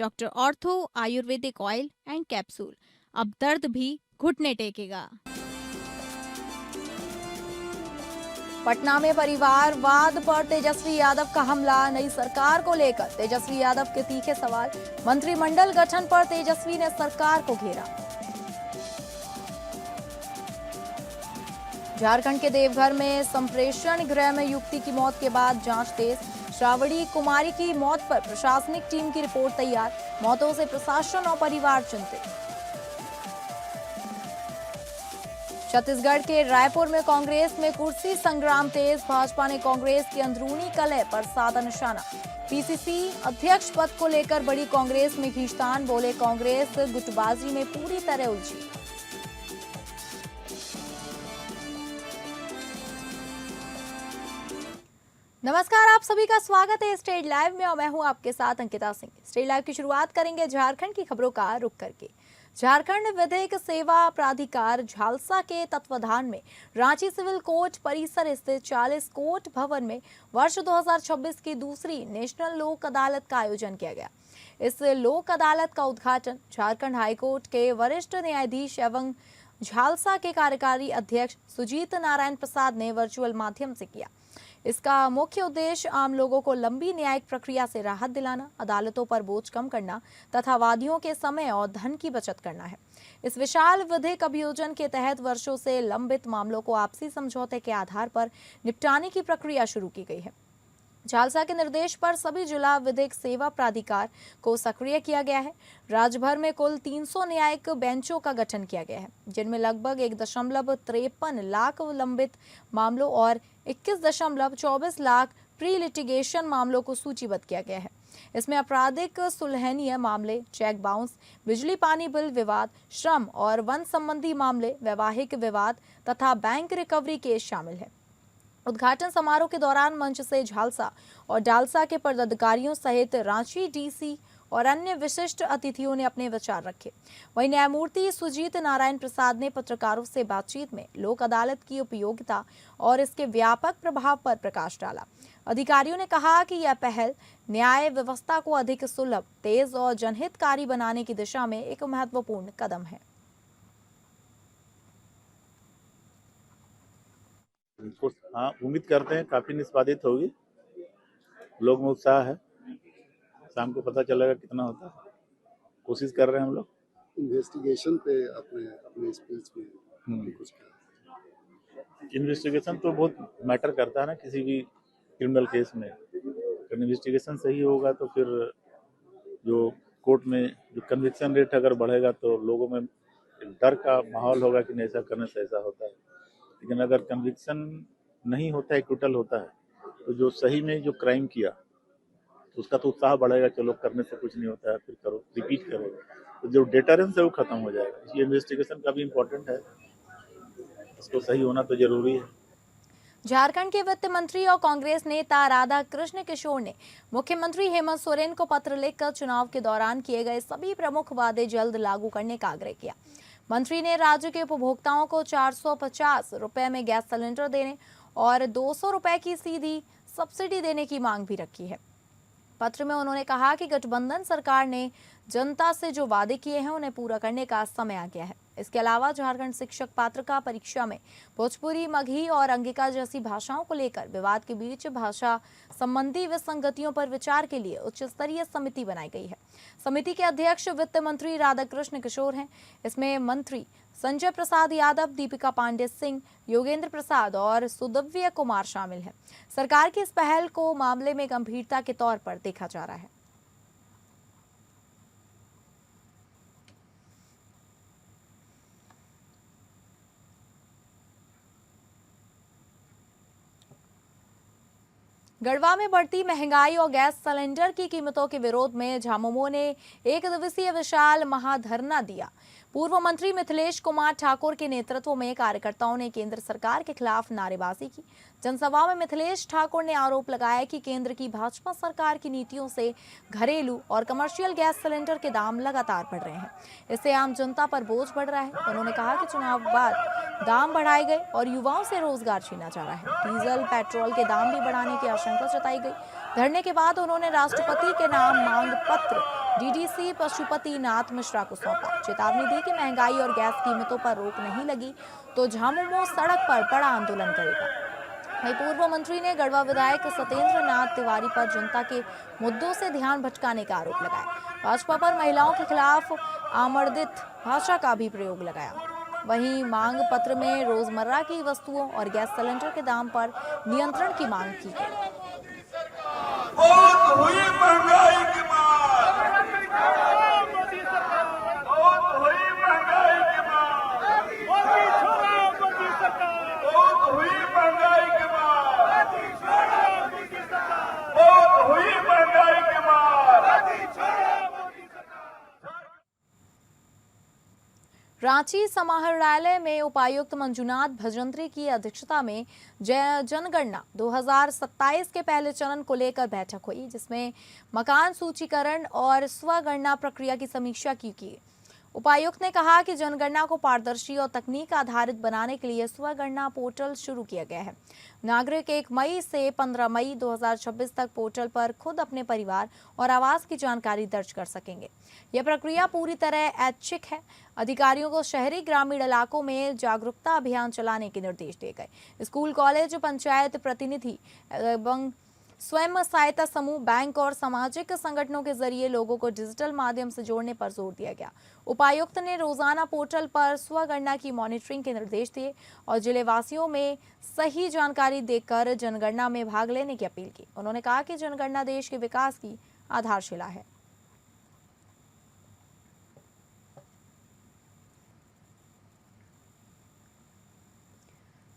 Doctor ortho Ayurvedic oil and capsule. अब दर्द भी घुटने टेकेगा। पटना में परिवारवाद पर तेजस्वी यादव का हमला, नई सरकार को लेकर तेजस्वी यादव के तीखे सवाल। मंत्रिमंडल गठन पर तेजस्वी ने सरकार को घेरा। झारखंड के देवघर में संप्रेषण गृह में युवती की मौत के बाद जांच तेज। श्रावणी कुमारी की मौत पर प्रशासनिक टीम की रिपोर्ट तैयार। मौतों से प्रशासन और परिवार चिंतित। छत्तीसगढ़ के रायपुर में कांग्रेस में कुर्सी संग्राम तेज। भाजपा ने कांग्रेस की अंदरूनी कलह पर साधा निशाना। पीसीसी अध्यक्ष पद को लेकर बड़ी कांग्रेस में खींचतान, बोले कांग्रेस गुटबाजी में पूरी तरह उलझी। नमस्कार, आप सभी का स्वागत है स्टेट लाइव में और मैं हूं आपके साथ अंकिता सिंह। स्टेट लाइव की शुरुआत करेंगे झारखंड की खबरों का रुख करके। झारखंड विधिक सेवा प्राधिकार झालसा के तत्वाधान में रांची सिविल कोर्ट परिसर स्थित 40 कोर्ट भवन में वर्ष 2026 की दूसरी नेशनल लोक अदालत का आयोजन किया गया। इस लोक अदालत का उद्घाटन झारखंड हाईकोर्ट के वरिष्ठ न्यायाधीश एवं झालसा के कार्यकारी अध्यक्ष सुजीत नारायण प्रसाद ने वर्चुअल माध्यम से किया। इसका मुख्य उद्देश्य आम लोगों को लंबी न्यायिक प्रक्रिया से राहत दिलाना, अदालतों पर बोझ कम करना तथा वादियों के समय और धन की बचत करना है। इस विशाल विधिक अभियोजन के तहत वर्षों से लंबित मामलों को आपसी समझौते के आधार पर निपटाने की प्रक्रिया शुरू की गई है। झालसा के निर्देश पर सभी जिला विधिक सेवा प्राधिकार को सक्रिय किया गया है। राज्य भर में कुल 300 न्यायिक बेंचों का गठन किया गया है, जिनमें लगभग 1.53 लाख लंबित मामलों और 21.24 लाख प्री लिटिगेशन मामलों को सूचीबद्ध किया गया है। इसमें आपराधिक सुलहनीय मामले, चेक बाउंस, बिजली पानी बिल विवाद, श्रम और वन संबंधी मामले, वैवाहिक विवाद तथा बैंक रिकवरी केस शामिल है। उद्घाटन समारोह के दौरान मंच से झालसा और डालसा के पदाधिकारियों सहित रांची डीसी और अन्य विशिष्ट अतिथियों ने अपने विचार रखे। वहीं न्यायमूर्ति सुजीत नारायण प्रसाद ने पत्रकारों से बातचीत में लोक अदालत की उपयोगिता और इसके व्यापक प्रभाव पर प्रकाश डाला। अधिकारियों ने कहा कि यह पहल न्याय व्यवस्था को अधिक सुलभ, तेज और जनहितकारी बनाने की दिशा में एक महत्वपूर्ण कदम है। हाँ, उम्मीद करते हैं काफी निष्पादित होगी। लोग में उत्साह है, शाम को पता चलेगा कितना होता है। कोशिश कर रहे हैं हम लोग। इन्वेस्टिगेशन पे अपने स्पीच में कुछ कहा। इन्वेस्टिगेशन तो बहुत मैटर करता है ना किसी भी क्रिमिनल केस में। अगर इन्वेस्टिगेशन सही होगा तो फिर जो कोर्ट में जो कन्विक्शन रेट अगर बढ़ेगा तो लोगों में एक डर का माहौल होगा कि नहीं ऐसा करने से ऐसा होता है। लेकिन अगर कन्विक्शन नहीं होता है, टोटल होता है, तो जो सही में जो क्राइम किया तो उसका तो उत्साह बढ़ेगा। चलो करने से कुछ नहीं होता है, फिर करो, रिपीट करो, तो जो डेटरेंस है वो खत्म हो जाएगा। इसलिए इन्वेस्टिगेशन का भी इम्पोर्टेंट है, इसको सही होना तो जरूरी है। झारखंड के वित्त मंत्री और कांग्रेस नेता राधा कृष्ण किशोर ने मुख्यमंत्री हेमंत सोरेन को पत्र लिखकर चुनाव के दौरान किए गए सभी प्रमुख वादे जल्द लागू करने का आग्रह किया। मंत्री ने राज्य के उपभोक्ताओं को 450 रुपए में गैस सिलेंडर देने और 200 रुपए की सीधी सब्सिडी देने की मांग भी रखी है। पत्र में उन्होंने कहा कि गठबंधन सरकार ने जनता से जो वादे किए हैं उन्हें पूरा करने का समय आ गया है। इसके अलावा झारखंड शिक्षक पात्रता परीक्षा में भोजपुरी, मगही और अंगिका जैसी भाषाओं को लेकर विवाद के बीच भाषा संबंधी विसंगतियों पर विचार के लिए उच्च स्तरीय समिति बनाई गई है। समिति के अध्यक्ष वित्त मंत्री राधा कृष्ण किशोर हैं। इसमें मंत्री संजय प्रसाद यादव, दीपिका पांडे सिंह, योगेंद्र प्रसाद और सुदव्य कुमार शामिल हैं। सरकार की इस पहल को मामले में गंभीरता के तौर पर देखा जा रहा है। गढ़वा में बढ़ती महंगाई और गैस सिलेंडर की कीमतों के विरोध में झामुमो ने एक दिवसीय विशाल महाधरना दिया। पूर्व मंत्री मिथिलेश कुमार ठाकुर के नेतृत्व में कार्यकर्ताओं ने केंद्र सरकार के खिलाफ नारेबाजी की। जनसभा में मिथिलेश ठाकुर ने आरोप लगाया कि केंद्र की भाजपा सरकार की नीतियों से घरेलू और कमर्शियल गैस सिलेंडर के दाम लगातार बढ़ रहे हैं। इससे आम जनता पर बोझ बढ़ रहा है। उन्होंने कहा कि चुनाव बाद दाम बढ़ाए गए और युवाओं से रोजगार छीना जा रहा है। डीजल, पेट्रोल के दाम भी बढ़ाने की आशंका जताई गई। धरने के बाद उन्होंने राष्ट्रपति के नाम मांग पत्र डीडीसी पशुपति नाथ मिश्रा को सौंपा। चेतावनी दी कि महंगाई और गैस कीमतों पर रोक नहीं लगी तो झामुमो सड़क पर बड़ा आंदोलन करेगा। वहीं पूर्व मंत्री ने गढ़वा विधायक सत्येंद्र नाथ तिवारी पर जनता के मुद्दों से ध्यान भटकाने का आरोप लगाया। भाजपा पर महिलाओं के खिलाफ आमर्दित भाषा का भी प्रयोग लगाया। वहीं मांग पत्र में रोजमर्रा की वस्तुओं और गैस सिलेंडर के दाम पर नियंत्रण की मांग की गई। बहुत हुई महंगाई की मार, बहुत हुई महंगाई की मार, बहुत हुई महंगाई की मार, बहुत हुई महंगाई की मार। रांची समाहरणालय में उपायुक्त मंजुनाथ भजंत्री की अध्यक्षता में जनगणना 2027 के पहले चरण को लेकर बैठक हुई, जिसमें मकान सूचीकरण और स्वगणना प्रक्रिया की समीक्षा की गई। उपायुक्त ने कहा कि जनगणना को पारदर्शी और तकनीक आधारित बनाने के लिए स्वगणना पोर्टल शुरू किया गया है। नागरिक 1 मई से 15 मई 2026 तक पोर्टल पर खुद अपने परिवार और आवास की जानकारी दर्ज कर सकेंगे। यह प्रक्रिया पूरी तरह ऐच्छिक है। अधिकारियों को शहरी ग्रामीण इलाकों में जागरूकता अभियान चलाने के निर्देश दिए गए। स्कूल, कॉलेज, पंचायत प्रतिनिधि एवं स्वयं सहायता समूह, बैंक और सामाजिक संगठनों के जरिए लोगों को डिजिटल माध्यम से जोड़ने पर जोर दिया गया। उपायुक्त ने रोजाना पोर्टल पर स्वगणना की मॉनिटरिंग के निर्देश दिए और जिले वासियों में सही जानकारी देकर जनगणना में भाग लेने की अपील की। उन्होंने कहा कि जनगणना देश के विकास की आधारशिला है।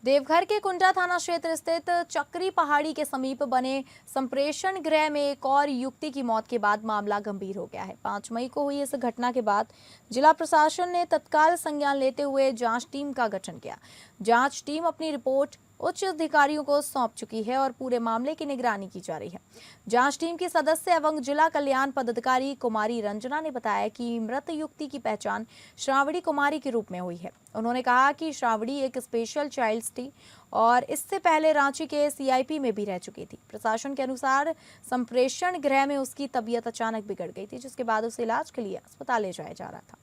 देवघर के कुंडा थाना क्षेत्र स्थित चक्री पहाड़ी के समीप बने संप्रेषण गृह में एक और युवती की मौत के बाद मामला गंभीर हो गया है। 5 मई को हुई इस घटना के बाद जिला प्रशासन ने तत्काल संज्ञान लेते हुए जांच टीम का गठन किया। जांच टीम अपनी रिपोर्ट उच्च अधिकारियों को सौंप चुकी है और पूरे मामले की निगरानी की जा रही है। जांच टीम की सदस्य एवं जिला कल्याण पदाधिकारी कुमारी रंजना ने बताया कि मृत युवती की पहचान श्रावणी कुमारी के रूप में हुई है। उन्होंने कहा कि श्रावणी एक स्पेशल चाइल्ड थी और इससे पहले रांची के सीआईपी में भी रह चुकी थी। प्रशासन के अनुसार संप्रेषण गृह में उसकी तबीयत अचानक बिगड़ गई थी, जिसके बाद उसे इलाज के लिए अस्पताल ले जाया जा रहा था,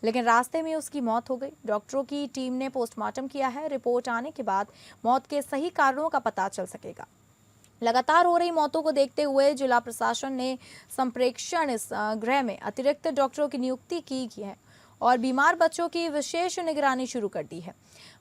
लेकिन रास्ते में उसकी मौत हो गई। डॉक्टरों की टीम ने पोस्टमार्टम किया है। रिपोर्ट आने के बाद मौत के सही कारणों का पता चल सकेगा। लगातार हो रही मौतों को देखते हुए जिला प्रशासन ने संप्रेक्षण गृह में अतिरिक्त डॉक्टरों की नियुक्ति की है और बीमार बच्चों की विशेष निगरानी शुरू कर दी है।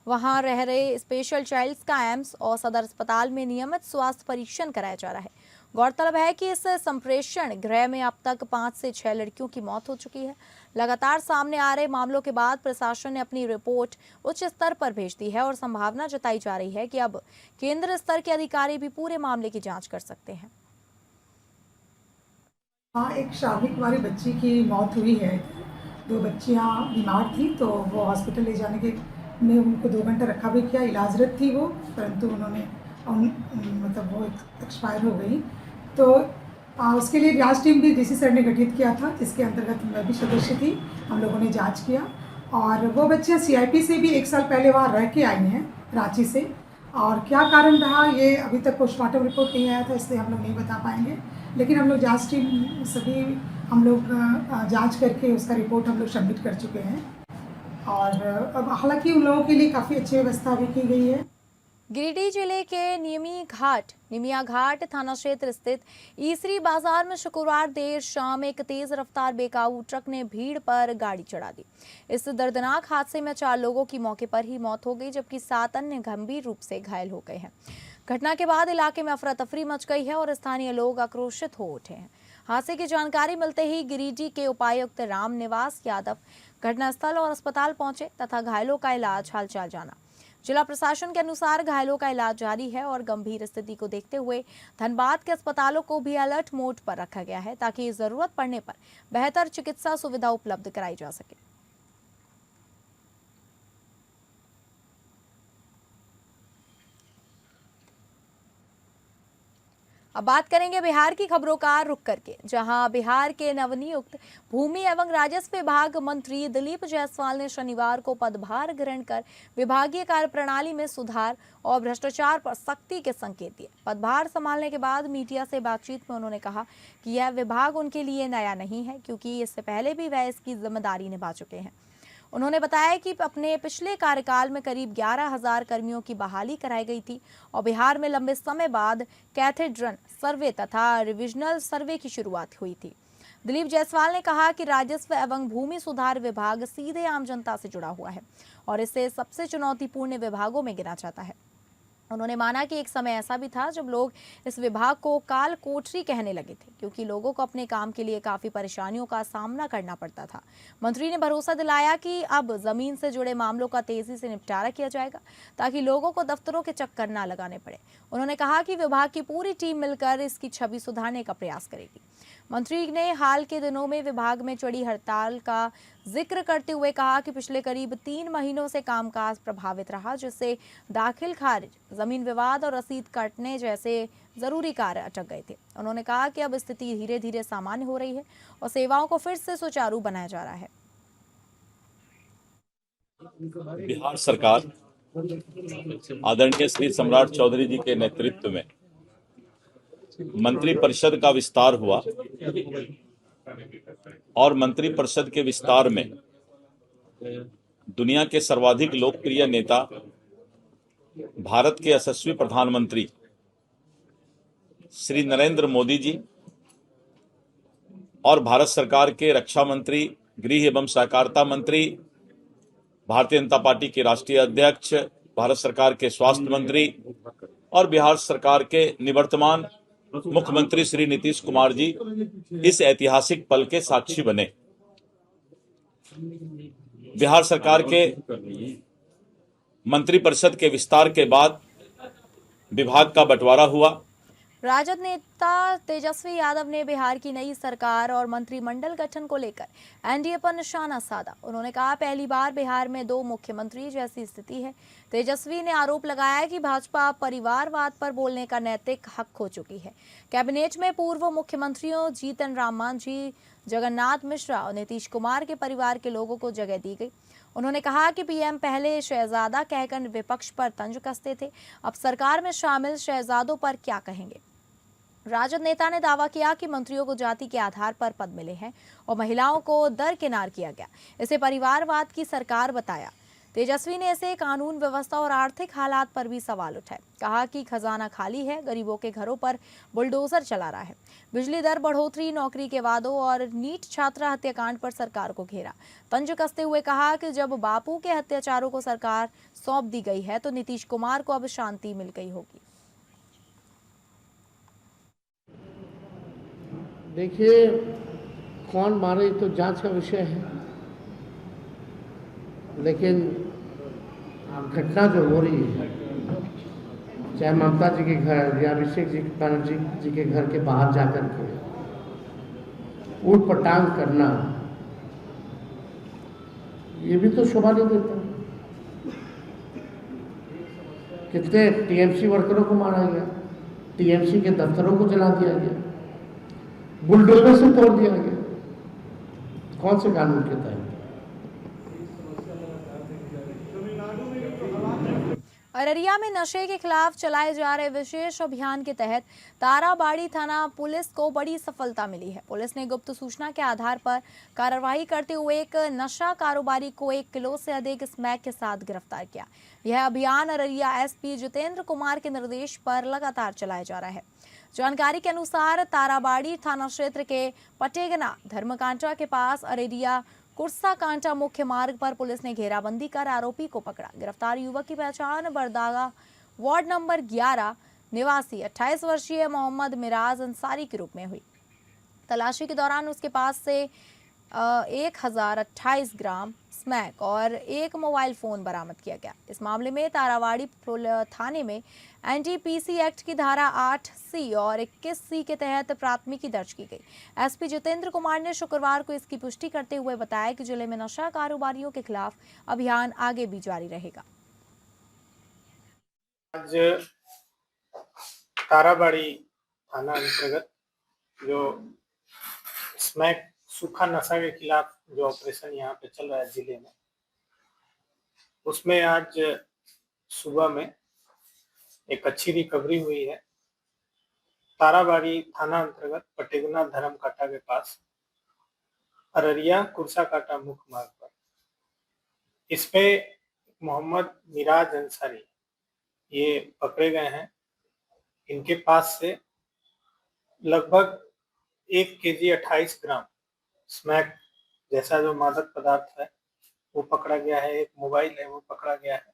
वहां रह रहे स्पेशल चाइल्ड्स का एम्स और सदर अस्पताल में नियमित स्वास्थ्य परीक्षण कराया जा रहा है। गौरतलब है कि इस संप्रेषण गृह में अब तक 5 से 6 लड़कियों की मौत हो चुकी है। लगातार सामने आ रहे मामलों के बाद प्रशासन ने अपनी रिपोर्ट उच्च स्तर पर भेज दी है और संभावना जताई जा रही है कि अब केंद्र स्तर के अधिकारी भी पूरे मामले की जांच कर सकते हैं। एक श्रावणी कुमारी बच्ची की मौत हुई है। 2 बच्चियां बीमार थी तो वो हॉस्पिटल ले जाने के में उनको 2 घंटा रखा भी किया। इलाजरत थी वो, परंतु उन्होंने मतलब वो एक्सपायर हो गई। तो उसके लिए जांच टीम भी डीसी सर ने गठित किया था, जिसके अंतर्गत मैं भी सदस्य थी। हम लोगों ने जांच किया और वो बच्चियाँ सीआईपी से भी 1 साल पहले वहाँ रह के आई हैं, रांची से। और क्या कारण रहा ये अभी तक पोस्टमार्टम रिपोर्ट नहीं आया था, इसलिए हम लोग नहीं बता पाएंगे। लेकिन हम लोग जांच टीम सभी हम लोग जांच करके उसका रिपोर्ट हम लोग सबमिट कर चुके हैं और अब हालांकि उन लोगों के लिए काफ़ी अच्छी व्यवस्था भी की गई है। गिरिडीह जिले के निमिया घाट थाना क्षेत्र स्थित ईसरी बाजार में शुक्रवार देर शाम एक तेज रफ्तार बेकाबू ट्रक ने भीड़ पर गाड़ी चढ़ा दी। इस दर्दनाक हादसे में 4 लोगों की मौके पर ही मौत हो गई, जबकि 7 अन्य गंभीर रूप से घायल हो गए हैं। घटना के बाद इलाके में अफरा तफरी मच गई है और स्थानीय लोग आक्रोशित हो उठे हैं। हादसे की जानकारी मिलते ही गिरिडीह के उपायुक्त राम निवास यादव घटनास्थल और अस्पताल पहुंचे तथा घायलों का इलाज हालचाल जाना। जिला प्रशासन के अनुसार घायलों का इलाज जारी है और गंभीर स्थिति को देखते हुए धनबाद के अस्पतालों को भी अलर्ट मोड पर रखा गया है, ताकि जरूरत पड़ने पर बेहतर चिकित्सा सुविधा उपलब्ध कराई जा सके। अब बात करेंगे बिहार की खबरों का रुख करके, जहां बिहार के नवनियुक्त भूमि एवं राजस्व विभाग मंत्री दिलीप जायसवाल ने शनिवार को पदभार ग्रहण कर विभागीय कार्यप्रणाली में सुधार और भ्रष्टाचार पर सख्ती के संकेत दिए। पदभार संभालने के बाद मीडिया से बातचीत में उन्होंने कहा कि यह विभाग उनके लिए नया नहीं है, क्योंकि इससे पहले भी वह इसकी जिम्मेदारी निभा चुके हैं। उन्होंने बताया कि अपने पिछले कार्यकाल में करीब 11,000 कर्मियों की बहाली कराई गई थी और बिहार में लंबे समय बाद कैथेड्रल सर्वे तथा रिविजनल सर्वे की शुरुआत हुई थी। दिलीप जायसवाल ने कहा कि राजस्व एवं भूमि सुधार विभाग सीधे आम जनता से जुड़ा हुआ है और इसे सबसे चुनौतीपूर्ण विभागों में गिना जाता है। उन्होंने माना कि एक समय ऐसा भी था जब लोग इस विभाग को काल कोठरी कहने लगे थे, क्योंकि लोगों को अपने काम के लिए काफी परेशानियों का सामना करना पड़ता था। मंत्री ने भरोसा दिलाया कि अब जमीन से जुड़े मामलों का तेजी से निपटारा किया जाएगा, ताकि लोगों को दफ्तरों के चक्कर न लगाने पड़े। उन्होंने कहा कि विभाग की पूरी टीम मिलकर इसकी छवि सुधारने का प्रयास करेगी। मंत्री ने हाल के दिनों में विभाग में चढ़ी हड़ताल का जिक्र करते हुए कहा कि पिछले करीब 3 महीनों से कामकाज प्रभावित रहा, जिससे दाखिल खारिज, जमीन विवाद और रसीद काटने जैसे जरूरी कार्य अटक गए थे। उन्होंने कहा कि अब स्थिति धीरे धीरे सामान्य हो रही है और सेवाओं को फिर से सुचारू बनाया जा रहा है। बिहार सरकार आदरणीय श्री सम्राट चौधरी जी के नेतृत्व में मंत्रिपरिषद का विस्तार हुआ और मंत्रिपरिषद के विस्तार में दुनिया के सर्वाधिक लोकप्रिय नेता, भारत के यशस्वी प्रधानमंत्री श्री नरेंद्र मोदी जी और भारत सरकार के रक्षा मंत्री, गृह एवं सहकारिता मंत्री, भारतीय जनता पार्टी के राष्ट्रीय अध्यक्ष, भारत सरकार के स्वास्थ्य मंत्री और बिहार सरकार के निवर्तमान मुख्यमंत्री श्री नीतीश कुमार जी इस ऐतिहासिक पल के साक्षी बने। बिहार सरकार के मंत्रिपरिषद के विस्तार के बाद विभाग का बंटवारा हुआ। राजद नेता तेजस्वी यादव ने बिहार की नई सरकार और मंत्रिमंडल गठन को लेकर एनडीए पर निशाना साधा। उन्होंने कहा, पहली बार बिहार में 2 मुख्यमंत्री जैसी स्थिति है। तेजस्वी ने आरोप लगाया कि भाजपा परिवारवाद पर बोलने का नैतिक हक खो चुकी है। कैबिनेट में पूर्व मुख्यमंत्रियों जीतन राम मांझी, जगन्नाथ मिश्रा और नीतीश कुमार के परिवार के लोगों को जगह दी गई। उन्होंने कहा कि पीएम पहले शहजादा कहकर विपक्ष पर तंज कसते थे, अब सरकार में शामिल शहजादों पर क्या कहेंगे। राजद नेता ने दावा किया कि मंत्रियों को जाति के आधार पर पद मिले हैं और महिलाओं को दरकिनार किया गया। इसे परिवारवाद की सरकार बताया। तेजस्वी ने ऐसे कानून व्यवस्था और आर्थिक हालात पर भी सवाल उठाए। कहा कि खजाना खाली है, गरीबों के घरों पर बुलडोजर चला रहा है। बिजली दर बढ़ोतरी, नौकरी के वादों और नीट छात्रा हत्याकांड पर सरकार को घेरा। तंज कसते हुए कहा कि जब बापू के हत्याचारों को सरकार सौंप दी गई है तो नीतीश कुमार को अब शांति मिल गई होगी। देखिए, कौन मारे तो जांच का विषय है, लेकिन घटना जो हो रही है, चाहे ममता जी के घर या अभिषेक जी बनर्जी जी के घर के बाहर जाकर के ऊट पटांग करना, ये भी तो शोभा नहीं देता। कितने टीएमसी वर्करों को मारा गया, टीएमसी के दफ्तरों को जला दिया गया, बुलडोजर से तोड़ दिया गया। कौन से कानून के तहत? अररिया में नशे के खिलाफ चलाए जा रहे विशेष अभियान के तहत ताराबाड़ी थाना पुलिस को बड़ी सफलता मिली है। पुलिस ने गुप्त सूचना के आधार पर कार्रवाई करते हुए एक नशा कारोबारी को 1 किलो से अधिक स्मैक के साथ गिरफ्तार किया। यह अभियान अररिया एसपी जितेंद्र कुमार के निर्देश पर लगातार चलाया जा रहा है। जानकारी के अनुसार ताराबाड़ी थाना क्षेत्र के पटेगना धर्मकांटा के पास अररिया कुर्सा कांटा मुख्य मार्ग पर पुलिस ने घेराबंदी कर आरोपी को पकड़ा। गिरफ्तार युवक की पहचान बरदागा वार्ड नंबर 11 निवासी 28 वर्षीय मोहम्मद मिराज अंसारी के रूप में हुई। तलाशी के दौरान उसके पास से 1028 ग्राम स्मैक और 1 मोबाइल फोन बरामद किया गया। इस मामले में ताराबाड़ी थाने में एनडीपीसी एक्ट की धारा 8C और 21C के तहत प्राथमिकी दर्ज की गई। एसपी जितेंद्र कुमार ने शुक्रवार को इसकी पुष्टि करते हुए बताया कि जिले में नशा कारोबारियों के खिलाफ अभियान आगे भी जारी रहेगा। आज ताराबाड़ी थाना अंतर्गत जो स्मैक सूखा नशा के खिलाफ जो ऑपरेशन यहाँ पे चल रहा है जिले में, उसमें आज सुबह में एक अच्छी रिकवरी हुई है। ताराबाड़ी थाना अंतर्गत पटेगना धर्म काटा के पास अररिया कुर्सा काटा मुख्य मार्ग पर इस पे मोहम्मद मिराज अंसारी ये पकड़े गए हैं। इनके पास से लगभग 1 kg 28 ग्राम स्मैक जैसा जो मादक पदार्थ है वो पकड़ा गया है। एक मोबाइल है वो पकड़ा गया है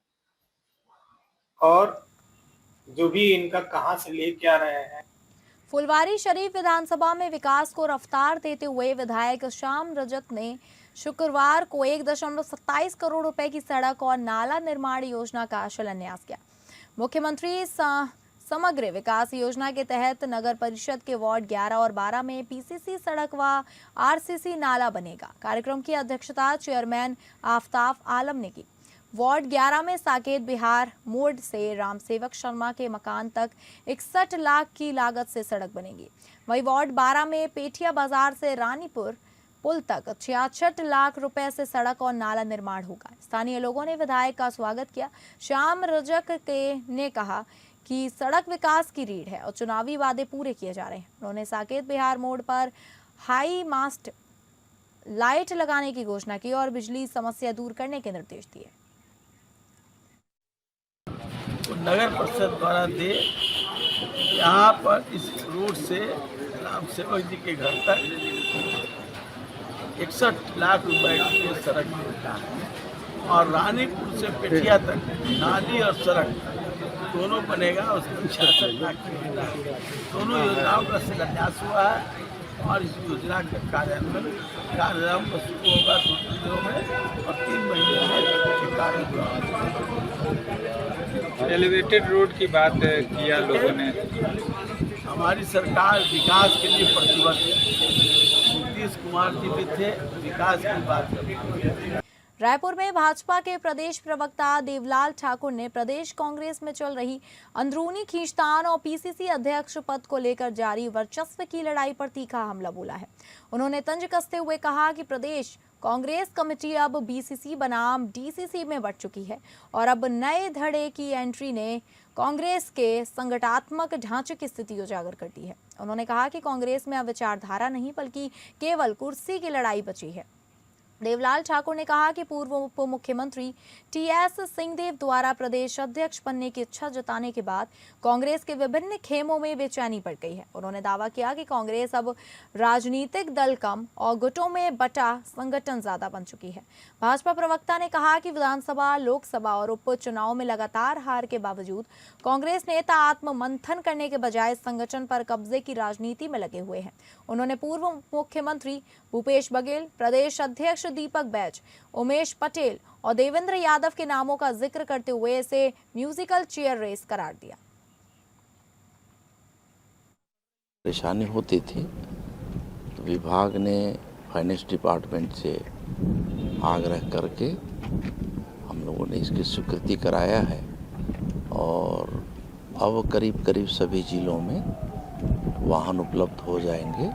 और जो भी इनका कहां से लेके आ रहे हैं। फुलवारी शरीफ विधानसभा में विकास को रफ्तार देते हुए विधायक श्याम रजक ने शुक्रवार को 1.27 करोड़ रुपए की सड़क और नाला निर्माण योजना का शिलान्यास किया। मुख्यमंत्री समग्र विकास योजना के तहत नगर परिषद के वार्ड 11 और 12 में पीसीसी सड़क व आरसीसी नाला बनेगा। कार्यक्रम की अध्यक्षता चेयरमैन आफ्ताब आलम ने की। वार्ड 11 में साकेत बिहार मोड़ से राम सेवक शर्मा के मकान तक 61 लाख की लागत से सड़क बनेगी। वहीं वार्ड 12 में पेठिया बाजार से रानीपुर पुल तक 66 लाख रुपए से सड़क और नाला निर्माण होगा। स्थानीय लोगों ने विधायक का स्वागत किया। श्याम रजक ने कहा कि सड़क विकास की रीढ़ है और चुनावी वादे पूरे किए जा रहे हैं। उन्होंने साकेत बिहार मोड़ पर हाई मास्ट लाइट लगाने की घोषणा की और बिजली समस्या दूर करने के निर्देश दिए। तो नगर परिषद द्वारा दे यहाँ पर इस रोड से राम सेवक जी के घर तक 61 लाख रुपए की सड़क मिलता है और रानीपुर से पेठिया तक नाली और सड़क दोनों बनेगा। उसमें 66 लाख की मिलता है। दोनों योजनाओं का शिलान्यास हुआ है और इस योजना का कार्यान्वयन शुरू होगा 2 दिनों में और 3 महीने में कार्य हुआ। एलिवेटेड रोड की बात किया लोगों ने। हमारी सरकार विकास के लिए प्रतिबद्ध है। नीतीश कुमार जी भी थे, विकास की बात करते। रायपुर में भाजपा के प्रदेश प्रवक्ता देवलाल ठाकुर ने प्रदेश कांग्रेस में चल रही अंदरूनी खींचतान और पीसीसी अध्यक्ष पद को लेकर जारी वर्चस्व की लड़ाई पर तीखा हमला बोला है। उन्होंने तंज कसते हुए कहा कि प्रदेश कांग्रेस कमेटी अब बीसीसी बनाम डीसीसी में बढ़ चुकी है और अब नए धड़े की एंट्री ने कांग्रेस के संगठनात्मक ढांचे की स्थिति उजागर कर दी है। उन्होंने कहा कि कांग्रेस में अब विचारधारा नहीं बल्कि केवल कुर्सी की लड़ाई बची है। देवलाल ठाकुर ने कहा कि पूर्व उप मुख्यमंत्री टीएस सिंहदेव द्वारा प्रदेश अध्यक्ष बनने की इच्छा जताने के बाद कांग्रेस के विभिन्न खेमों में बेचैनी बढ़ गई है। उन्होंने दावा किया कि कांग्रेस अब राजनीतिक दल कम और गुटों में बटा संगठन ज्यादा बन चुकी है। भाजपा प्रवक्ता ने कहा कि विधानसभा, लोकसभा और उप चुनाव में लगातार हार के बावजूद कांग्रेस नेता आत्ममंथन करने के बजाय संगठन पर कब्जे की राजनीति में लगे हुए हैं। उन्होंने पूर्व मुख्यमंत्री भूपेश बघेल, प्रदेश अध्यक्ष दीपक बैज, उमेश पटेल और देवेंद्र यादव के नामों का जिक्र करते हुए इसे म्यूजिकल चेयर रेस करार दिया। परेशानी होती थी तो विभाग ने फाइनेंस डिपार्टमेंट से आग्रह करके हम लोगों ने इसकी स्वीकृति कराया है और अब करीब करीब सभी जिलों में वाहन उपलब्ध हो जाएंगे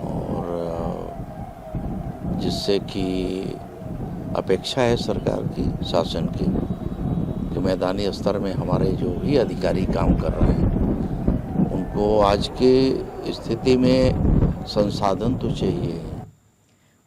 और जिससे कि अपेक्षा है सरकार की, शासन की, कि मैदानी स्तर में हमारे जो भी अधिकारी काम कर रहे हैं उनको आज के स्थिति में संसाधन तो चाहिए।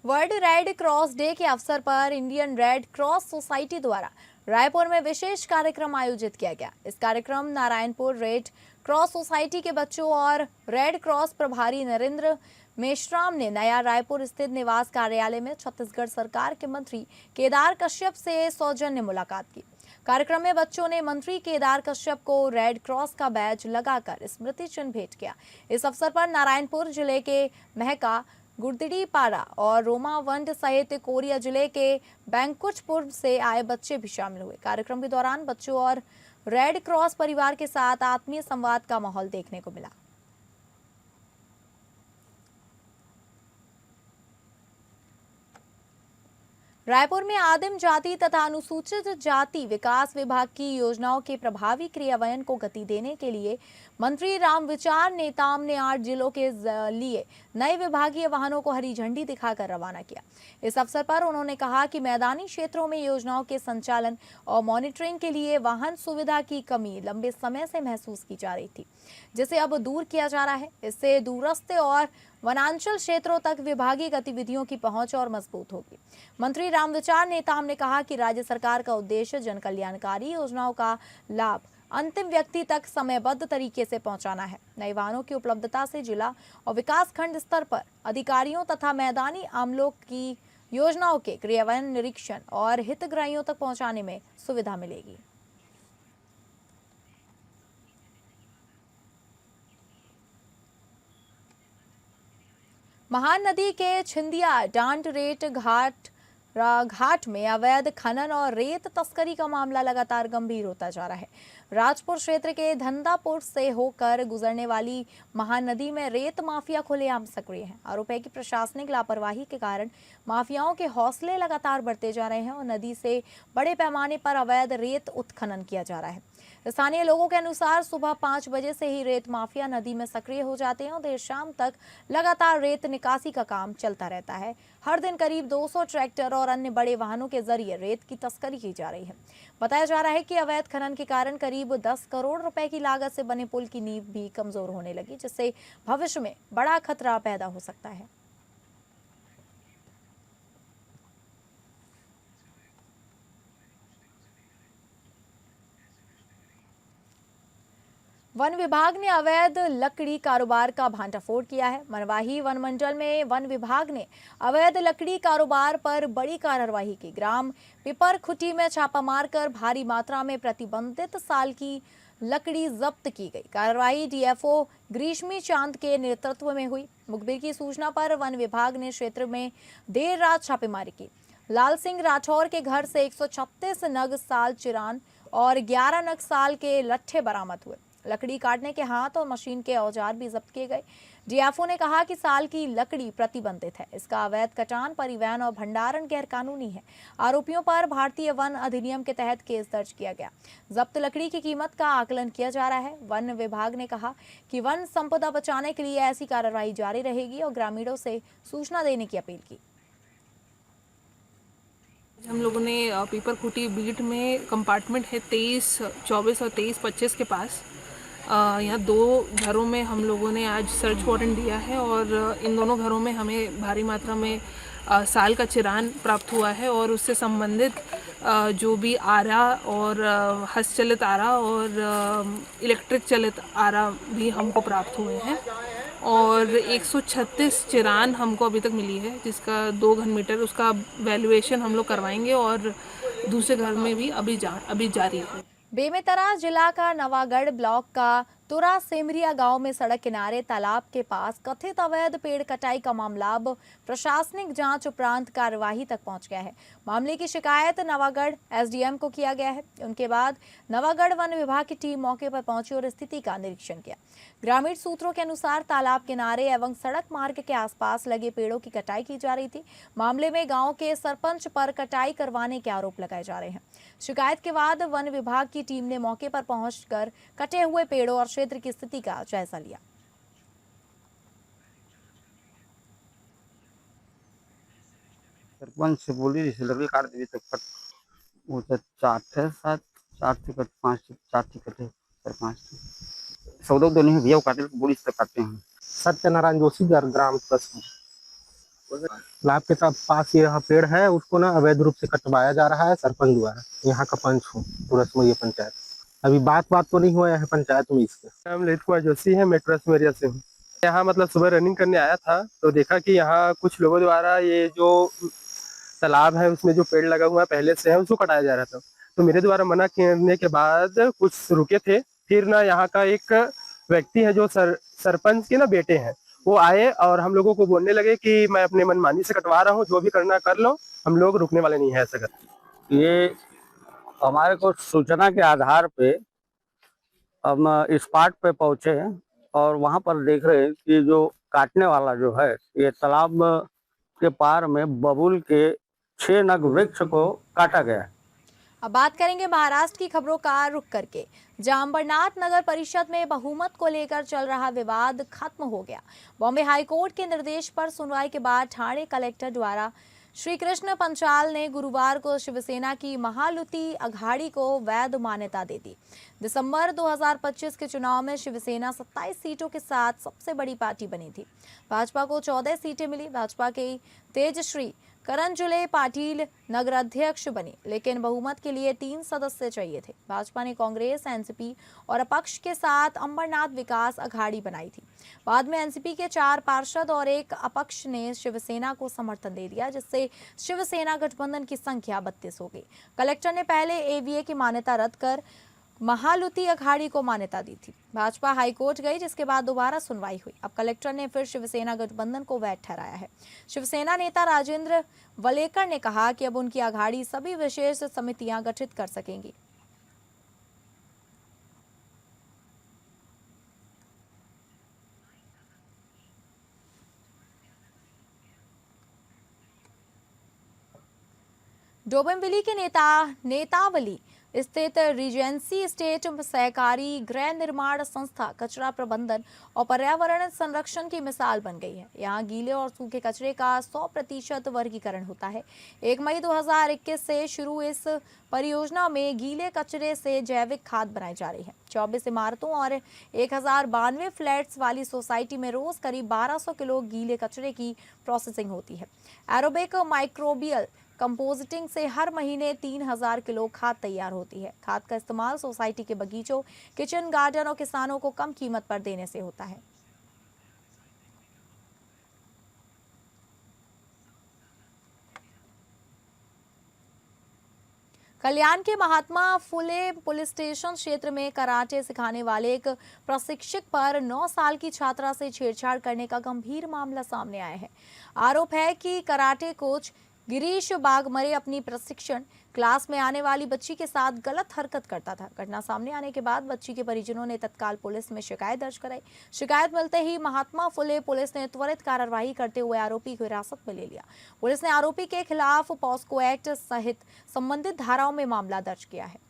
वर्ल्ड रेड क्रॉस डे के अवसर पर इंडियन रेड क्रॉस सोसाइटी द्वारा रायपुर में विशेष कार्यक्रम आयोजित किया गया। इस कार्यक्रम नारायणपुर रेड क्रॉस सोसाइटी के बच्चों और रेड क्रॉस प्रभारी नरेंद्र मेश्राम ने नया रायपुर स्थित निवास कार्यालय में छत्तीसगढ़ सरकार के मंत्री केदार कश्यप से सौजन्य मुलाकात की। कार्यक्रम में बच्चों ने मंत्री केदार कश्यप को रेड क्रॉस का बैज लगाकर स्मृति चिन्ह भेंट किया। इस अवसर पर नारायणपुर जिले के महका, गुड़दिड़ी पारा और रोमावंड सहित कोरिया जिले के बैंकुचपुर से आए बच्चे भी शामिल हुए। कार्यक्रम के दौरान बच्चों और रेड क्रॉस परिवार के साथ आत्मीय संवाद का माहौल देखने को मिला। रायपुर में आदिम जाति तथा अनुसूचित जाति विकास विभाग की योजनाओं के प्रभावी क्रियान्वयन को गति देने के लिए मंत्री रामविचार नेताम ने 8 जिलों के लिए नए विभागीय वाहनों को हरी झंडी दिखाकर रवाना किया। इस अवसर पर उन्होंने कहा कि मैदानी क्षेत्रों में योजनाओं के संचालन और मॉनिटरिंग के लिए वाहन सुविधा की कमी लंबे समय से महसूस की जा रही थी, जिसे अब दूर किया जा रहा है। इससे दूरस्थ और वनांचल क्षेत्रों तक विभागीय गतिविधियों की पहुंच और मजबूत होगी। मंत्री रामविचार नेताम ने कहा कि राज्य सरकार का उद्देश्य जन कल्याणकारी योजनाओं का लाभ अंतिम व्यक्ति तक समयबद्ध तरीके से पहुंचाना है। नए वाहनों की उपलब्धता से जिला और विकास खंड स्तर पर अधिकारियों तथा मैदानी अमलों की योजनाओं के क्रियान्वयन, निरीक्षण और हितग्राहियों तक पहुंचाने में सुविधा मिलेगी। महान नदी के छिंदिया डांट रेट घाट में अवैध खनन और रेत तस्करी का मामला लगातार गंभीर होता जा रहा है। राजपुर क्षेत्र के धंधापुर से होकर गुजरने वाली महान नदी में रेत माफिया खुलेआम सक्रिय है। आरोप है कि प्रशासनिक लापरवाही के कारण माफियाओं के हौसले लगातार बढ़ते जा रहे हैं और नदी से बड़े पैमाने पर अवैध रेत उत्खनन किया जा रहा है। स्थानीय लोगों के अनुसार सुबह 5 बजे से ही रेत माफिया नदी में सक्रिय हो जाते हैं और देर शाम तक लगातार रेत निकासी का काम चलता रहता है। हर दिन करीब 200 ट्रैक्टर और अन्य बड़े वाहनों के जरिए रेत की तस्करी की जा रही है। बताया जा रहा है कि अवैध खनन के कारण करीब 10 करोड़ रुपए की लागत से बने पुल की नींव भी कमजोर होने लगी, जिससे भविष्य में बड़ा खतरा पैदा हो सकता है। वन विभाग ने अवैध लकड़ी कारोबार का भांडाफोड़ किया है। मरवाही वन मंडल में वन विभाग ने अवैध लकड़ी कारोबार पर बड़ी कार्रवाई की। ग्राम पिपरखुटी में छापा मारकर भारी मात्रा में प्रतिबंधित साल की लकड़ी जब्त की गई। कार्रवाई डीएफओ ग्रीष्मी चांद के नेतृत्व में हुई। मुखबिर की सूचना पर वन विभाग ने क्षेत्र में देर रात छापेमारी की। लाल सिंह राठौर के घर से 136 नग साल चिरान और 11 नग साल के लट्ठे बरामद हुए। लकड़ी काटने के हाथ और मशीन के औजार भी जब्त किए गए। डीएफओ ने कहा कि साल की लकड़ी प्रतिबंधित है। इसका अवैध कटान, परिवहन और भंडारण गैरकानूनी है। आरोपियों पर भारतीय वन अधिनियम के तहत केस दर्ज किया गया। जब्त लकड़ी की कीमत का आकलन किया जा रहा है। वन विभाग ने कहा कि वन संपदा बचाने के लिए ऐसी कार्रवाई जारी रहेगी और ग्रामीणों से सूचना देने की अपील की। हम लोगों ने पीपरखुटी बीट में कंपार्टमेंट है 23, 24 और 23, 25 के पास यहाँ 2 घरों में हम लोगों ने आज सर्च वारंट दिया है और इन दोनों घरों में हमें भारी मात्रा में साल का चिरान प्राप्त हुआ है और उससे संबंधित जो भी आरा और हस्तचलित आरा और इलेक्ट्रिक चलित आरा भी हमको प्राप्त हुए हैं और 136 चिरान हमको अभी तक मिली है, जिसका 2 घन मीटर उसका वैल्यूएशन हम लोग करवाएंगे और दूसरे घर में भी अभी जारी है। बेमेतरा जिला का नवागढ़ ब्लॉक का तुरा सेमरिया गांव में सड़क किनारे तालाब के पास कथित अवैध पेड़ कटाई का मामला अब प्रशासनिक जांच उपरांत कार्यवाही तक पहुंच गया है। मामले की शिकायत नवागढ़ एसडीएम को किया गया है। उनके बाद नवागढ़ वन विभाग की टीम मौके पर पहुंची और स्थिति का निरीक्षण किया। ग्रामीण सूत्रों के अनुसार तालाब किनारे एवं सड़क मार्ग के आसपास लगे पेड़ों की कटाई की जा रही थी। मामले में गाँव के सरपंच पर कटाई करवाने के आरोप लगाए जा रहे हैं। शिकायत के बाद वन विभाग की टीम ने मौके पर पहुंचकर कटे हुए पेड़ों और क्षेत्र की स्थिति का जायजा लिया। सरपंच से बोली लकड़ी काट दी तो कट वो तो 4 थे 7 4 थे कट 5 4 थे कटे 5 सौदो दोनों ही भैया काटे बोली से काटते हैं। सत्यनारायण जोशी ग्राम लाभ के पास यह पेड़ है, उसको ना अवैध रूप से कटवाया जा रहा है सरपंच द्वारा। यहाँ का पंच हूँ तुरसमैया पंचायत। अभी बात तो नहीं हुआ है पंचायत में इसके। नाम ललित कुमार जोशी है, मैं तुरसमैया से हूँ। यहाँ मतलब सुबह रनिंग करने आया था तो देखा कि यहाँ कुछ लोगों द्वारा ये जो तालाब है उसमें जो पेड़ लगा हुआ पहले से है उसको कटाया जा रहा था। तो मेरे द्वारा मना करने के बाद कुछ रुके थे। फिर ना यहाँ का एक व्यक्ति है जो सरपंच के ना बेटे हैं, वो आए और हम लोगों को बोलने लगे कि मैं अपने मनमानी से कटवा रहा हूँ, जो भी करना कर लो, हम लोग रुकने वाले नहीं है ऐसा कर। ये हमारे को सूचना के आधार पे हम स्पॉट पे पहुंचे और वहां पर देख रहे हैं कि जो काटने वाला जो है ये तालाब के पार में बबूल के 6 नग वृक्ष को काटा गया। अब बात करेंगे महाराष्ट्र की खबरों का रुख करके, जहां अंबरनाथ नगर परिषद में बहुमत को लेकर चल रहा विवाद खत्म हो गया। बॉम्बे हाईकोर्ट के निर्देश पर सुनवाई के बाद ठाणे कलेक्टर द्वारा श्री कृष्ण पंचाल ने गुरुवार को शिवसेना की महायुति अघाड़ी को वैध मान्यता दे दी। दिसंबर 2025 के चुनाव में शिवसेना 27 सीटों के साथ सबसे बड़ी पार्टी बनी थी। भाजपा को 14 सीटें मिली। भाजपा के तेजश्री करंजुले पाटिल नगराध्यक्ष बने, लेकिन बहुमत के लिए 3 सदस्य चाहिए थे। भाजपा ने कांग्रेस, एनसीपी और अपक्ष के साथ अंबरनाथ विकास अघाड़ी बनाई थी। बाद में एनसीपी के 4 पार्षद और 1 अपक्ष ने शिवसेना को समर्थन दे दिया, जिससे शिवसेना गठबंधन की संख्या 32 हो गई। कलेक्टर ने पहले एवीए की मान्यता रद्द कर महायुति अघाड़ी को मान्यता दी थी। भाजपा हाईकोर्ट गई, जिसके बाद दोबारा सुनवाई हुई। अब कलेक्टर ने फिर शिवसेना गठबंधन को वैध ठहराया है। शिवसेना नेता राजेंद्र वलेकर ने कहा कि अब उनकी अघाड़ी सभी विशेष समितियां गठित कर सकेंगी। डोंबिवली के नेतावली स्थित रिजेंसी स्टेट सहकारी गृह निर्माण संस्था कचरा प्रबंधन और पर्यावरण संरक्षण की मिसाल बन गई है। यहाँ गीले और सूखे कचरे का 100% वर्गीकरण होता है। 1 मई 2021 से शुरू इस परियोजना में गीले कचरे से जैविक खाद बनाई जा रही है। 24 इमारतों और 1092 फ्लैट्स वाली सोसाइटी में रोज करीब 1200 किलो गीले कचरे की प्रोसेसिंग होती है। एरोबिक माइक्रोबियल कंपोजिटिंग से हर महीने 3000 किलो खाद तैयार होती है। खाद का इस्तेमाल सोसाइटी के बगीचों, किचन गार्डन और किसानों को कम कीमत पर देने से होता है। कल्याण के महात्मा फुले पुलिस स्टेशन क्षेत्र में कराटे सिखाने वाले एक प्रशिक्षक पर 9 साल की छात्रा से छेड़छाड़ करने का गंभीर मामला सामने आया है। आरोप है कि कराटे कोच गिरीश बागमरे अपनी प्रशिक्षण क्लास में आने वाली बच्ची के साथ गलत हरकत करता था। घटना सामने आने के बाद बच्ची के परिजनों ने तत्काल पुलिस में शिकायत दर्ज कराई। शिकायत मिलते ही महात्मा फुले पुलिस ने त्वरित कार्रवाई करते हुए आरोपी को हिरासत में ले लिया। पुलिस ने आरोपी के खिलाफ पॉस्को एक्ट सहित संबंधित धाराओं में मामला दर्ज किया है।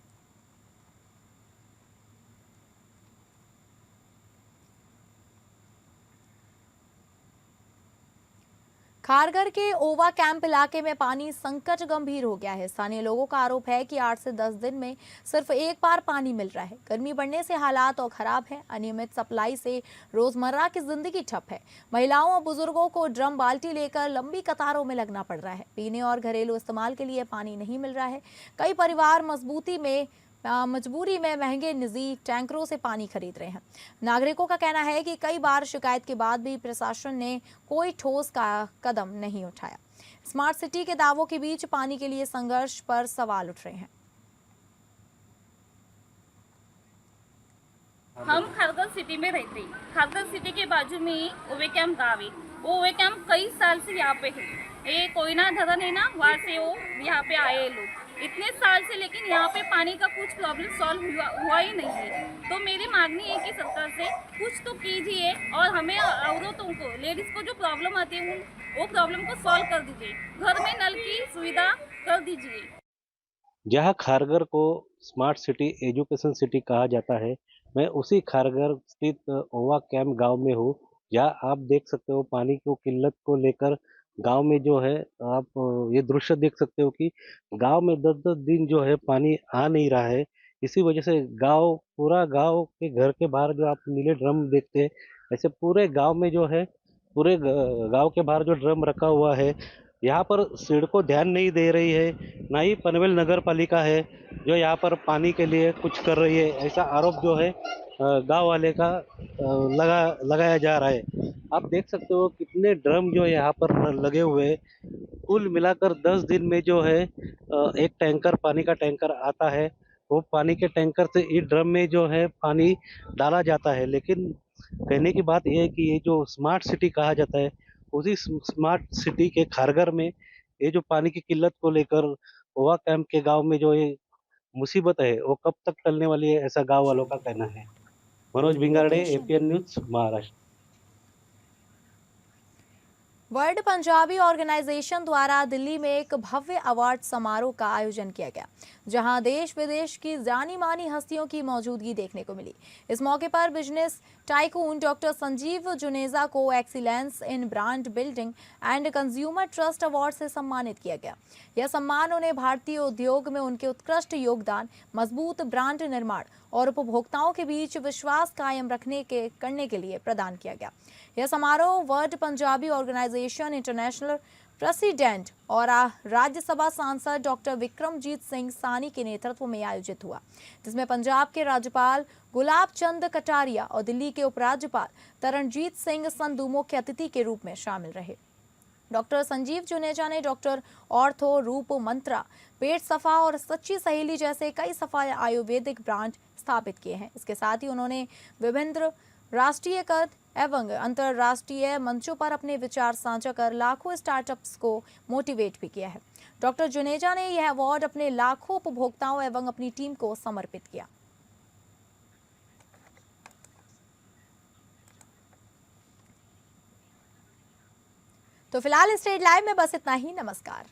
खारघर के ओवा कैंप इलाके में पानी संकट गंभीर हो गया है। स्थानीय लोगों का आरोप है कि 8 से 10 दिन में सिर्फ एक बार पानी मिल रहा है। गर्मी बढ़ने से हालात और खराब है। अनियमित सप्लाई से रोजमर्रा की जिंदगी ठप है। महिलाओं और बुजुर्गों को ड्रम बाल्टी लेकर लंबी कतारों में लगना पड़ रहा है। पीने और घरेलू इस्तेमाल के लिए पानी नहीं मिल रहा है। कई परिवार मजबूरी में महंगे निजी टैंकरों से पानी खरीद रहे हैं। नागरिकों का कहना है कि कई बार शिकायत के बाद भी प्रशासन ने कोई ठोस कदम नहीं उठाया। स्मार्ट सिटी के दावों के बीच पानी के लिए संघर्ष पर सवाल उठ रहे हैं। हम खारघर सिटी में रहते हैं। खारघर सिटी के बाजू में ही ओवे कैंप गाँव है। वो ओवे कैंप कई साल से यहाँ पे है। ये कोयना धरन है ना, वहाँ से वो यहाँ पे आए लोग इतने साल से, लेकिन यहाँ पे पानी का कुछ प्रॉब्लम सॉल्व हुआ ही नहीं है। तो मेरी मांगनी है कि सरकार से कुछ तो कीजिए और हमें औरतों को, लेडीज को जो प्रॉब्लम आती है वो प्रॉब्लम को सॉल्व कर दीजिए। घर में नल की सुविधा कर दीजिए। जहाँ खारघर को स्मार्ट सिटी, एजुकेशन सिटी कहा जाता है, मैं उसी खारघर स्थित ओवा कैंप गांव में हूँ। जहाँ आप देख सकते हो पानी की किल्लत को लेकर गांव में जो है, आप ये दृश्य देख सकते हो कि गांव में 10-10 दिन जो है पानी आ नहीं रहा है। इसी वजह से पूरा गांव के घर के बाहर जो आप नीले ड्रम देखते हैं, ऐसे पूरे गांव में जो है, पूरे गांव के बाहर जो ड्रम रखा हुआ है, यहाँ पर सिडको ध्यान नहीं दे रही है, ना ही पनवेल नगर पालिका है जो यहाँ पर पानी के लिए कुछ कर रही है। ऐसा आरोप जो है गांव वाले का लगाया जा रहा है। आप देख सकते हो कितने ड्रम जो यहाँ पर लगे हुए हैं। कुल मिलाकर 10 दिन में जो है एक टैंकर, पानी का टैंकर आता है। वो पानी के टैंकर से इस ड्रम में जो है पानी डाला जाता है। लेकिन कहने की बात यह है कि ये जो स्मार्ट सिटी कहा जाता है, उसी स्मार्ट सिटी के खारघर में ये जो पानी की किल्लत को लेकर ओवा कैंप के गांव में जो ये मुसीबत है, वो कब तक टलने वाली है, ऐसा गांव वालों का कहना है। Manoj Bhingarde, APN news, Maharashtra. World Punjabi organisation द्वारा दिल्ली में एक भव्य अवार्ड समारोह का आयोजन किया गया, जहां देश विदेश की जानी मानी हस्तियों की मौजूदगी देखने को मिली। इस मौके पर business tycoon doctor Sanjeev Juneja को excellence in brand building and consumer trust award से सम्मानित किया गया। यह सम्मान उन्हें भारतीय उद्योग में उनके उत्कृष्ट योगदान, मजबूत ब्रांड निर्माण और उपभोक्ताओं के बीच विश्वास कायम करने के लिए प्रदान किया गया। यह समारोह world Punjabi organisation international president और राज्यसभा सांसद डॉक्टर विक्रमजीत सिंह सानी के नेतृत्व में आयोजित हुआ, जिसमें पंजाब के राज्यपाल गुलाब चंद कटारिया और दिल्ली के उपराज्यपाल तरणजीत सिंह संधू मुख्य अतिथि के रूप में शामिल रहे। डॉक्टर संजीव जुनेजा ने डॉक्टर ऑर्थो, रूप मंत्रा, पेट सफा और सच्ची सहेली जैसे कई सफा आयुर्वेदिक ब्रांड स्थापित किए हैं। इसके साथ ही उन्होंने विभिन्न राष्ट्रीयकृत एवं अंतर्राष्ट्रीय मंचों पर अपने विचार साझा कर लाखों स्टार्टअप्स को मोटिवेट भी किया है। डॉक्टर जुनेजा ने यह अवार्ड अपने लाखों उपभोक्ताओं एवं अपनी टीम को समर्पित किया। तो फिलहाल स्टेट लाइव में बस इतना ही। नमस्कार।